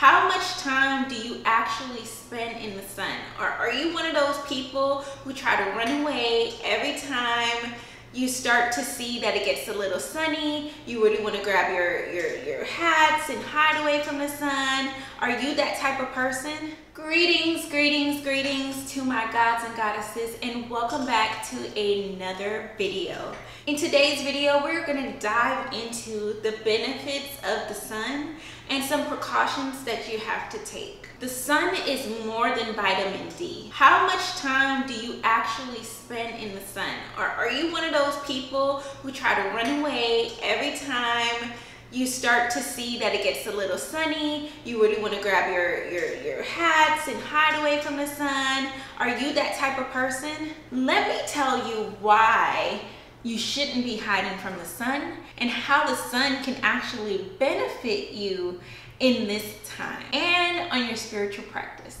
How much time do you actually spend in the sun? Or are you one of those people who try to run away every time you start to see that it gets a little sunny? You really want to grab your hats and hide away from the sun. Are you that type of person? Greetings to my gods and goddesses, and welcome back to another video. In today's video, we're going to dive into the benefits of the sun and some precautions that you have to take. The sun is more than vitamin D. How much time do you actually spend in the sun? Or are you one of those people who try to run away every time you start to see that it gets a little sunny? You really want to grab your hats and hide away from the sun. Are you that type of person? Let me tell you why you shouldn't be hiding from the sun and how the sun can actually benefit you in this time and on your spiritual practice.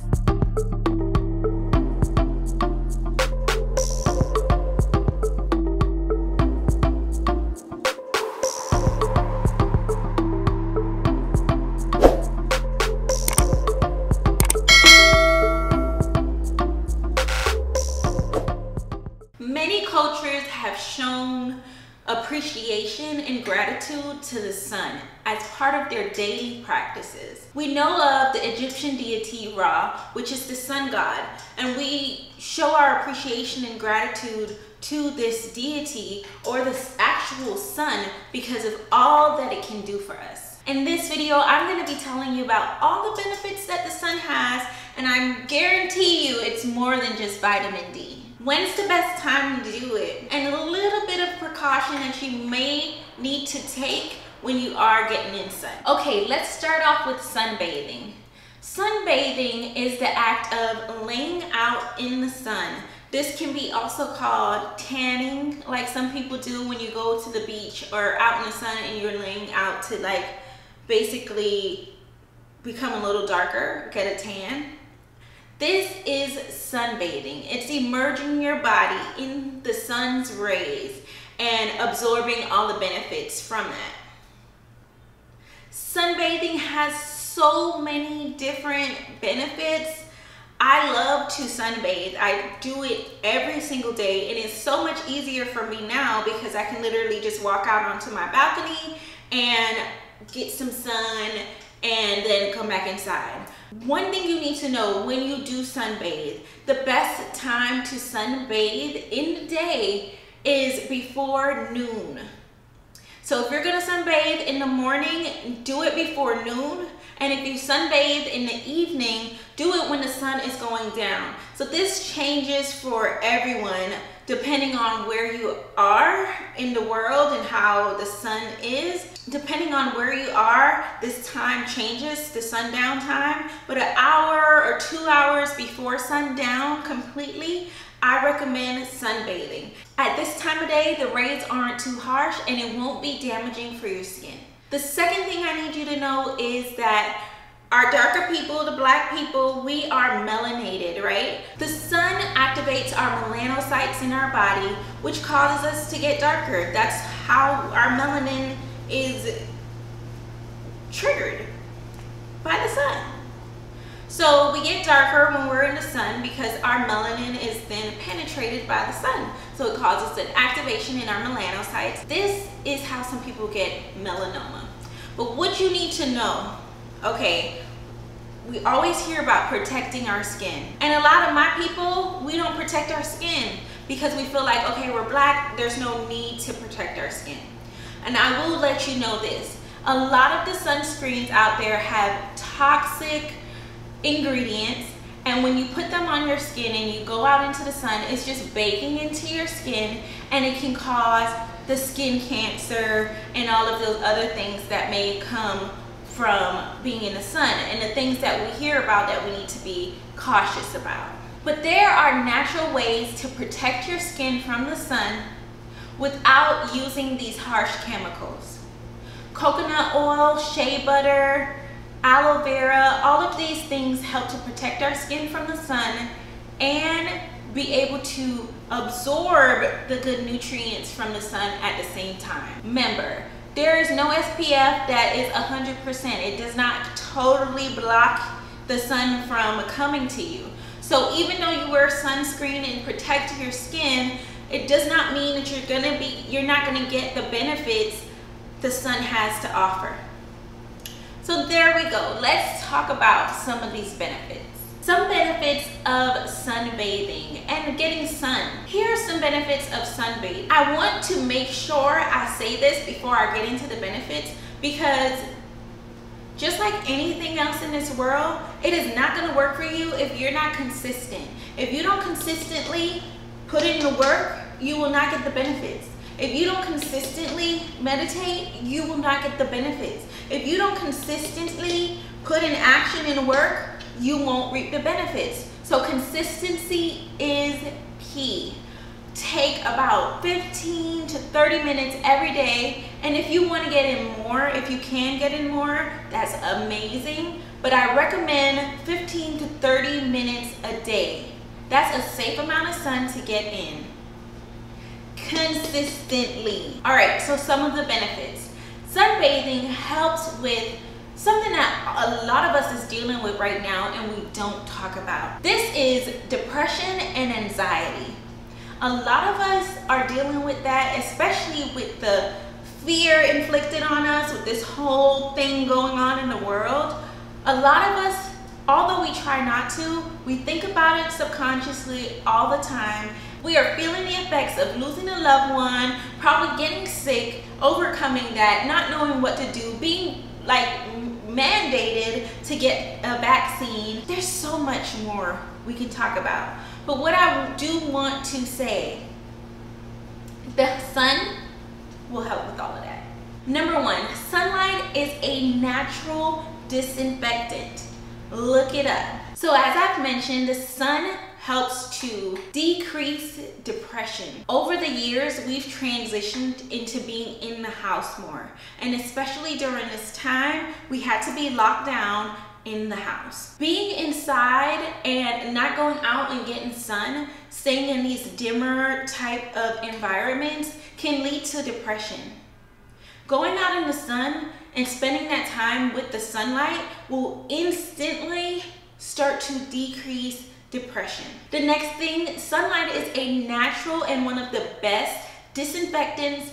Many cultures have shown appreciation and gratitude to the sun as part of their daily practices. We know of the Egyptian deity Ra, which is the sun god, and we show our appreciation and gratitude to this deity or this actual sun because of all that it can do for us. In this video, I'm going to be telling you about all the benefits that the sun has, and I guarantee you it's more than just vitamin D. When's the best time to do it? And a little bit of precaution that you may need to take when you are getting in sun. Okay, let's start off with sunbathing. Sunbathing is the act of laying out in the sun. This can be also called tanning, like some people do when you go to the beach or out in the sun and you're laying out to like basically become a little darker, get a tan. This is sunbathing. It's immersing your body in the sun's rays and absorbing all the benefits from that. Sunbathing has so many different benefits. I love to sunbathe. I do it every single day, and it's so much easier for me now because I can literally just walk out onto my balcony and get some sun and then come back inside. One thing you need to know when you do sunbathe, the best time to sunbathe in the day is before noon. So if you're gonna sunbathe in the morning, do it before noon. And if you sunbathe in the evening, do it when the sun is going down. So this changes for everyone depending on where you are in the world and how the sun is. Depending on where you are, this time changes, the sundown time. But an hour or 2 hours before sundown completely, I recommend sunbathing. At this time of day, the rays aren't too harsh and it won't be damaging for your skin. The second thing I need you to know is that our darker people, the black people, we are melanated, right? The sun activates our melanocytes in our body, which causes us to get darker. That's how our melanin is triggered by the sun. So we get darker when we're in the sun because our melanin is then penetrated by the sun. So it causes an activation in our melanocytes. This is how some people get melanoma. But what you need to know, okay, we always hear about protecting our skin. And a lot of my people, we don't protect our skin because we feel like, okay, we're black, there's no need to protect our skin. And I will let you know this. A lot of the sunscreens out there have toxic ingredients, and when you put them on your skin and you go out into the sun, it's just baking into your skin, and it can cause the skin cancer and all of those other things that may come from being in the sun, and the things that we hear about that we need to be cautious about. But there are natural ways to protect your skin from the sun without using these harsh chemicals. Coconut oil, shea butter, aloe vera, all of these things help to protect our skin from the sun and be able to absorb the good nutrients from the sun at the same time. Remember, There is no SPF that is 100%. It does not totally block the sun from coming to you. So even though you wear sunscreen and protect your skin, it does not mean that you're not gonna get the benefits the sun has to offer. So there we go. Let's talk about some of these benefits. Some benefits of sunbathing and getting sun. Here are some benefits of sunbathing. I want to make sure I say this before I get into the benefits, because just like anything else in this world, it is not going to work for you if you're not consistent. If you don't consistently put in the work, you will not get the benefits. If you don't consistently meditate, you will not get the benefits. If you don't consistently put in action and work, you won't reap the benefits. So consistency is key. Take about 15 to 30 minutes every day. And if you want to get in more, if you can get in more, that's amazing. But I recommend 15 to 30 minutes a day. That's a safe amount of sun to get in consistently. All right, so some of the benefits. Sunbathing helps with something that a lot of us is dealing with right now and we don't talk about. This is depression and anxiety. A lot of us are dealing with that, especially with the fear inflicted on us with this whole thing going on in the world. A lot of us, although we try not to, we think about it subconsciously all the time. We are feeling the effects of losing a loved one, probably getting sick, overcoming that, not knowing what to do, being like mandated to get a vaccine. There's so much more we can talk about. But what I do want to say, the sun will help with all of that. Number one, sunlight is a natural disinfectant. Look it up. So as I've mentioned, the sun helps to decrease depression. Over the years, we've transitioned into being in the house more. And especially during this time, we had to be locked down in the house. Being inside and not going out and getting sun, staying in these dimmer type of environments can lead to depression. Going out in the sun and spending that time with the sunlight will instantly start to decrease depression. The next thing, sunlight is a natural and one of the best disinfectants,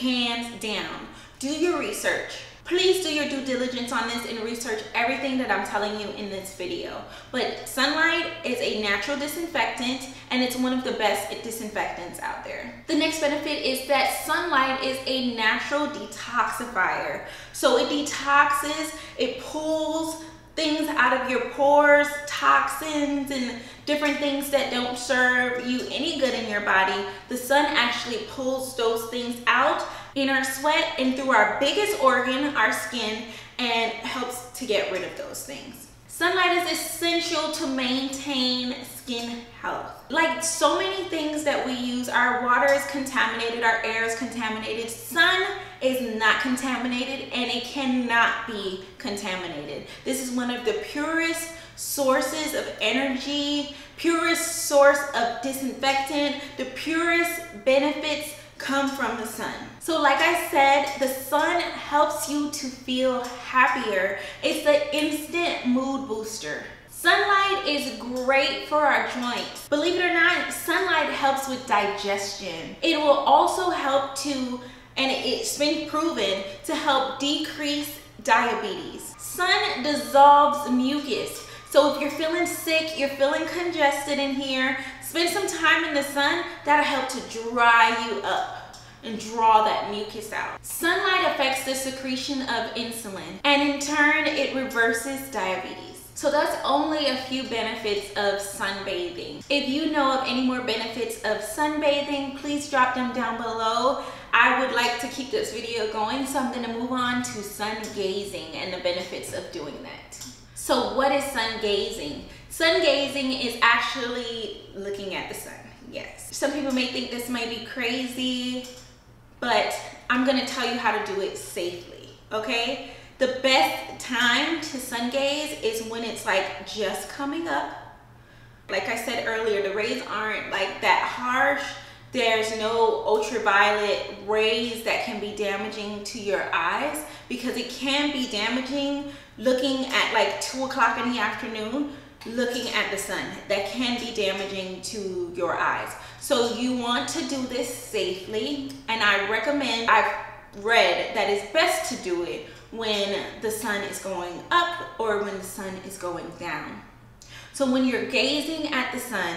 hands down. Do your research. Please do your due diligence on this and research everything that I'm telling you in this video. But sunlight is a natural disinfectant and it's one of the best disinfectants out there. The next benefit is that sunlight is a natural detoxifier. So it detoxes, it pulls things out of your pores, toxins and different things that don't serve you any good in your body. The sun actually pulls those things out in our sweat and through our biggest organ, our skin, and helps to get rid of those things. Sunlight is essential to maintain skin health. Like so many things that we use, our water is contaminated, our air is contaminated. Sun is not contaminated and it cannot be contaminated. This is one of the purest sources of energy, purest source of disinfectant, the purest benefits come from the sun. So like I said, the sun helps you to feel happier. It's the instant mood booster. Sunlight is great for our joints. Believe it or not, sunlight helps with digestion. It will also help to, and it's been proven, to help decrease diabetes. Sun dissolves mucus. So if you're feeling sick, you're feeling congested in here, spend some time in the sun. That'll help to dry you up and draw that mucus out. Sunlight affects the secretion of insulin, and in turn, it reverses diabetes. So that's only a few benefits of sunbathing. If you know of any more benefits of sunbathing, please drop them down below. I would like to keep this video going, so I'm gonna move on to sun gazing and the benefits of doing that. So what is sun gazing? Sun gazing is actually looking at the sun, yes. Some people may think this might be crazy, but I'm gonna tell you how to do it safely, okay? The best time to sun gaze is when it's like just coming up. Like I said earlier, the rays aren't like that harsh. there's no ultraviolet rays that can be damaging to your eyes, because it can be damaging looking at like 2 o'clock in the afternoon, looking at the sun. That can be damaging to your eyes. So you want to do this safely, and I recommend, I've read that it's best to do it when the sun is going up or when the sun is going down. So when you're gazing at the sun,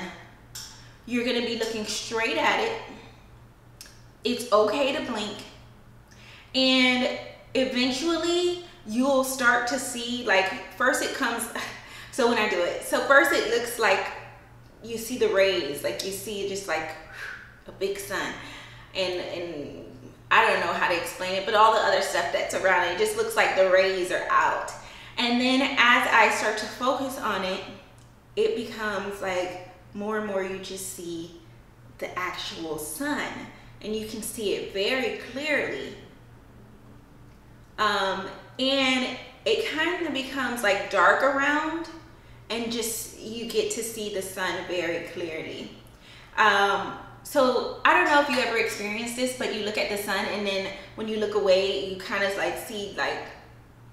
you're gonna be looking straight at it. It's okay to blink. And eventually you'll start to see, like, first it comes, so when I do it, so first it looks like you see the rays, like you see just like a big sun, and I don't know how to explain it, but all the other stuff that's around it just looks like the rays are out. And then as I start to focus on it, it becomes like more and more you just see the actual sun, and you can see it very clearly. And it kind of becomes like dark around, and just you get to see the sun very clearly. So I don't know if you ever experienced this, but you look at the sun and then when you look away, you kind of like see like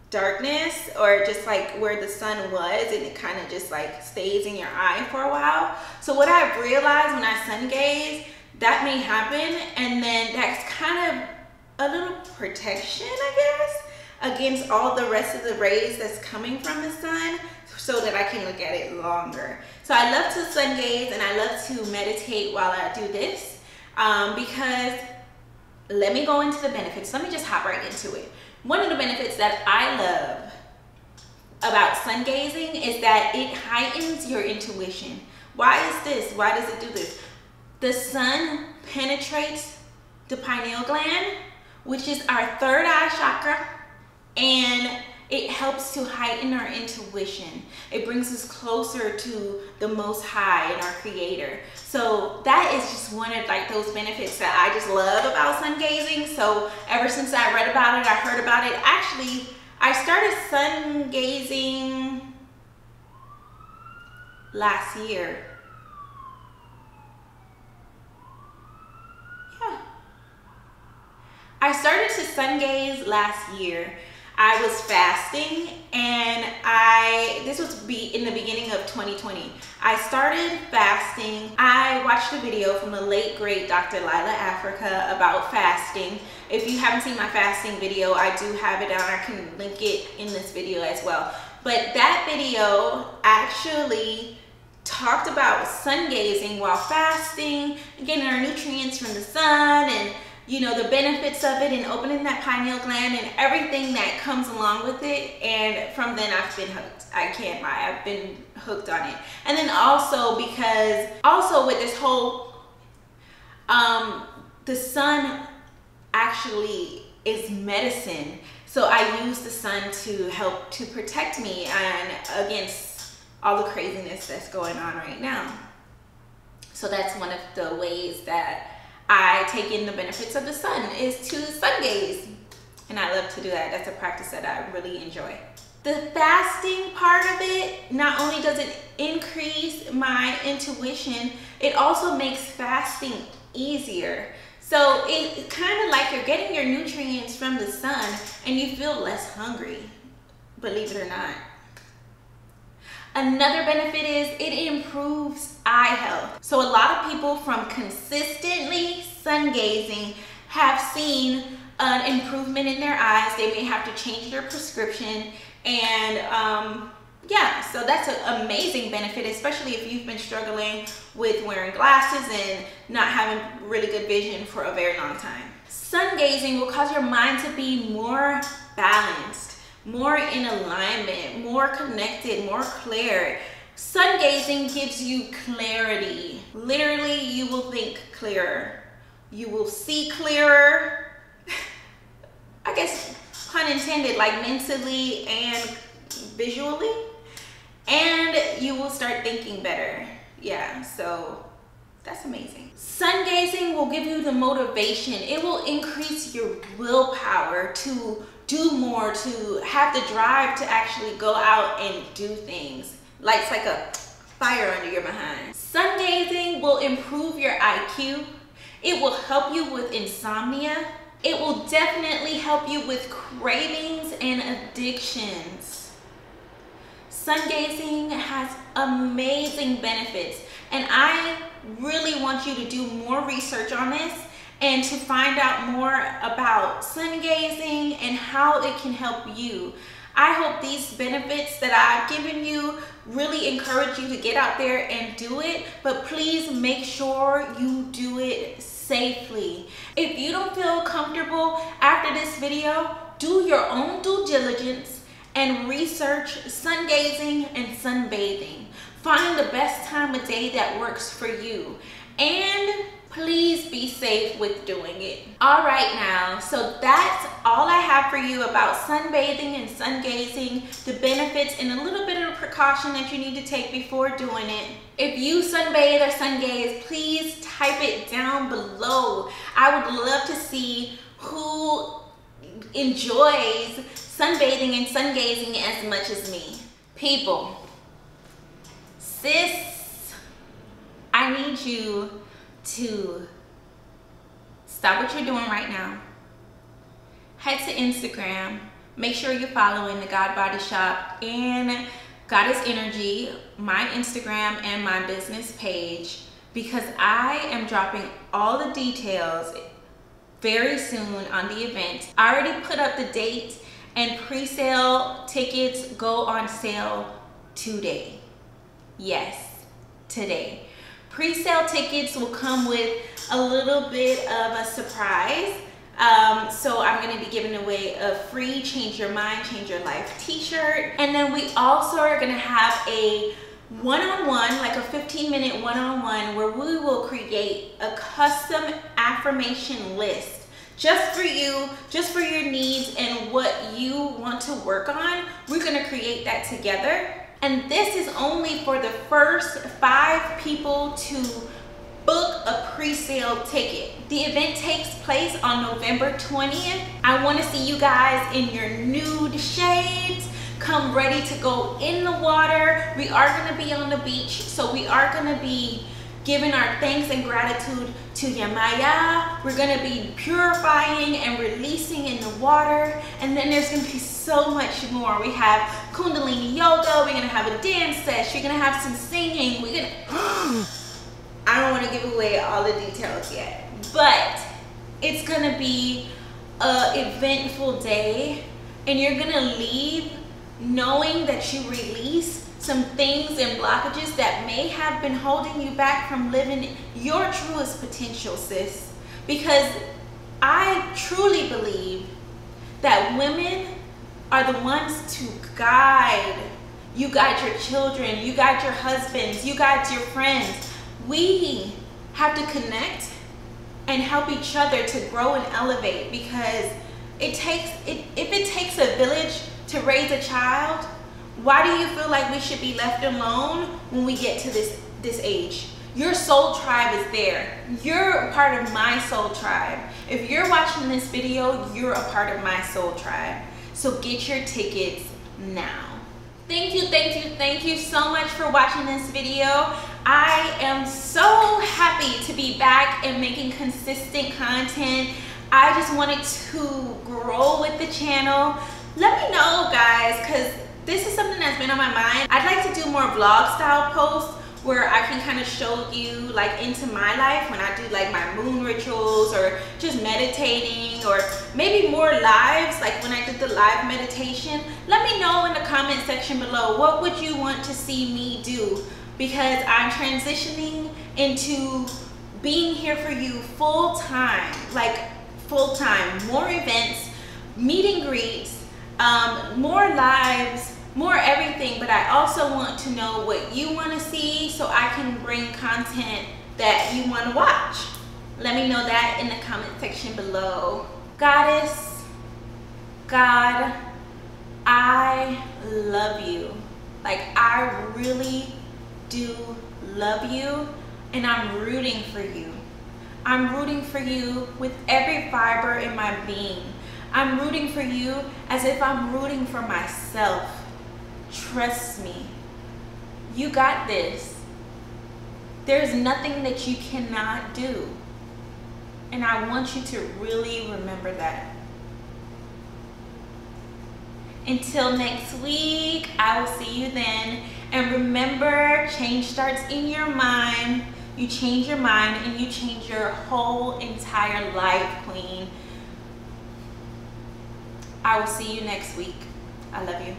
darkness, or just like where the sun was, and it kind of just like stays in your eye for a while. So what I've realized when I sun gaze, that may happen, and then that's kind of a little protection, I guess, against all the rest of the rays that's coming from the sun, so that I can look at it longer. So I love to sun gaze, and I love to meditate while I do this, because let me go into the benefits. Let me just hop right into it. One of the benefits that I love about sun gazing is that it heightens your intuition. Why is this? Why does it do this? The sun penetrates the pineal gland, which is our third eye chakra, and it helps to heighten our intuition. It brings us closer to the Most High and our Creator. So that is just one of like those benefits that I just love about sun gazing. So ever since I read about it, I heard about it. Actually, I started sun gazing last year. Yeah. I started to sun gaze last year. I was fasting, and this was in the beginning of 2020. I started fasting. I watched a video from the late great Dr. Lila Africa about fasting. If you haven't seen my fasting video, I do have it down. I can link it in this video as well. But that video actually talked about sun gazing while fasting, getting our nutrients from the sun, and you know, the benefits of it, and opening that pineal gland and everything that comes along with it. And from then I've been hooked. I can't lie, I've been hooked on it. And then also because, also with this whole, the sun actually is medicine. So I use the sun to help to protect me and against all the craziness that's going on right now. So that's one of the ways that I take in the benefits of the sun, is to sun gaze. And I love to do that. That's a practice that I really enjoy. The fasting part of it, not only does it increase my intuition, it also makes fasting easier. So it's kind of like you're getting your nutrients from the sun and you feel less hungry, believe it or not. Another benefit is it improves eye health. So a lot of people from consistently sun gazing have seen an improvement in their eyes. They may have to change their prescription, and yeah, so that's an amazing benefit, especially if you've been struggling with wearing glasses and not having really good vision for a very long time. Sun gazing will cause your mind to be more balanced, more in alignment, more connected, more clear. Sun gazing gives you clarity. Literally, you will think clearer. You will see clearer. I guess, pun intended, like mentally and visually. And you will start thinking better. Yeah, so that's amazing. Sun gazing will give you the motivation. It will increase your willpower to do more, to have the drive to actually go out and do things. Like it's like a fire under your behind. Sun gazing will improve your IQ. It will help you with insomnia. It will definitely help you with cravings and addictions. Sun gazing has amazing benefits, and I really want you to do more research on this and to find out more about sun gazing and how it can help you. I hope these benefits that I've given you really encourage you to get out there and do it, but please make sure you do it safely. If you don't feel comfortable after this video, do your own due diligence and research sun gazing and sunbathing. Find the best time of day that works for you, and please be safe with doing it. All right now, so that's all I have for you about sunbathing and sun gazing, the benefits, and a little bit of precaution that you need to take before doing it. If you sunbathe or sun gaze, please type it down below. I would love to see who enjoys sunbathing and sun gazing as much as me. People, sis, I need you to stop what you're doing right now. Head to Instagram. Make sure you're following the God Body Shop and Goddess Energy, my Instagram and my business page, because I am dropping all the details very soon on the event. I already put up the date, and pre-sale tickets go on sale today. Yes, today. Pre-sale tickets will come with a little bit of a surprise. So I'm gonna be giving away a free Change Your Mind, Change Your Life t-shirt. And then we also are gonna have a one-on-one, like a 15-minute one-on-one, where we will create a custom affirmation list just for you, just for your needs and what you want to work on. We're gonna create that together. And this is only for the first 5 people to book a pre-sale ticket. The event takes place on November 20th. I want to see you guys in your nude shades. Come ready to go in the water. We are going to be on the beach, so we are going to be giving our thanks and gratitude to Yamaya. We're going to be purifying and releasing in the water, and then there's going to be so much more. We have Kundalini yoga, we're going to have a dance session, you're going to have some singing, we're going to I don't want to give away all the details yet, but it's going to be an eventful day, and you're going to leave knowing that you release some things and blockages that may have been holding you back from living your truest potential, sis. Because I truly believe that women are the ones to guide. You guide your children, you guide your husbands, you guide your friends. We have to connect and help each other to grow and elevate, because if it takes a village to raise a child, why do you feel like we should be left alone when we get to this age? Your soul tribe is there. You're a part of my soul tribe. If you're watching this video, you're a part of my soul tribe. So get your tickets now. Thank you so much for watching this video. I am so happy to be back and making consistent content. I just wanted to grow with the channel. Let me know, guys, because this is something that's been on my mind. I'd like to do more vlog style posts where I can kind of show you like into my life when I do like my moon rituals, or just meditating, or maybe more lives, like when I did the live meditation. Let me know in the comment section below, what would you want to see me do? Because I'm transitioning into being here for you full time, like full time, more events, meet and greets, more lives, more everything. But I also want to know what you want to see so I can bring content that you want to watch. Let me know that in the comment section below. Goddess, God, I love you. Like, I really do love you, and I'm rooting for you. I'm rooting for you with every fiber in my being. I'm rooting for you as if I'm rooting for myself. Trust me, you got this. There's nothing that you cannot do. And I want you to really remember that. Until next week, I will see you then. And remember, change starts in your mind. You change your mind and you change your whole entire life, queen. I will see you next week. I love you.